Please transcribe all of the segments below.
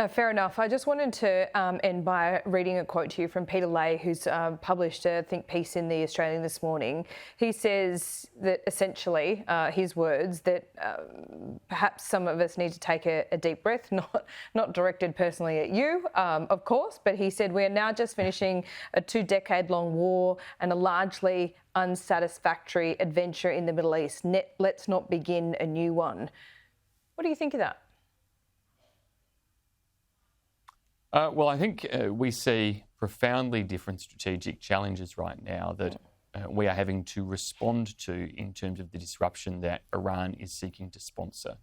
Fair enough. I just wanted to end by reading a quote to you from Peter Lay, who's published a think piece in The Australian this morning. He says that essentially, his words, that perhaps some of us need to take a deep breath, not directed personally at you, of course, but he said we are now just finishing a 2-decade-long war and a largely unsatisfactory adventure in the Middle East. Let's not begin a new one. What do you think of that? Well, I think we see profoundly different strategic challenges right now that we are having to respond to in terms of the disruption that Iran is seeking to sponsor.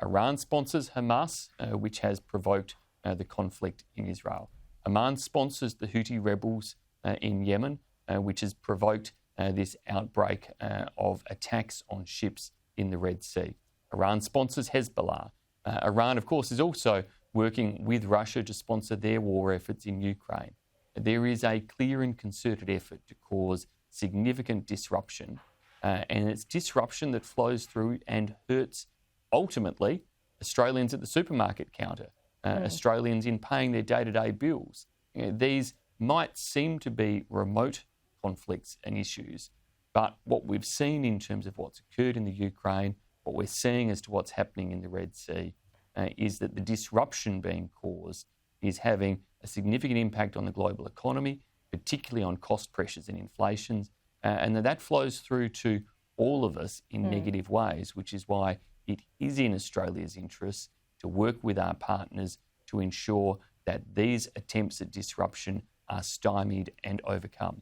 Iran sponsors Hamas, which has provoked the conflict in Israel. Iran sponsors the Houthi rebels in Yemen, which has provoked this outbreak of attacks on ships in the Red Sea. Iran sponsors Hezbollah. Iran, of course, is also working with Russia to sponsor their war efforts in Ukraine. There is a clear and concerted effort to cause significant disruption, and it's disruption that flows through and hurts, ultimately, Australians at the supermarket counter, Australians in paying their day-to-day bills. These might seem to be remote conflicts and issues, but what we've seen in terms of what's occurred in the Ukraine, what we're seeing as to what's happening in the Red Sea, is that the disruption being caused is having a significant impact on the global economy, particularly on cost pressures and inflation, and that flows through to all of us in negative ways, which is why it is in Australia's interest to work with our partners to ensure that these attempts at disruption are stymied and overcome.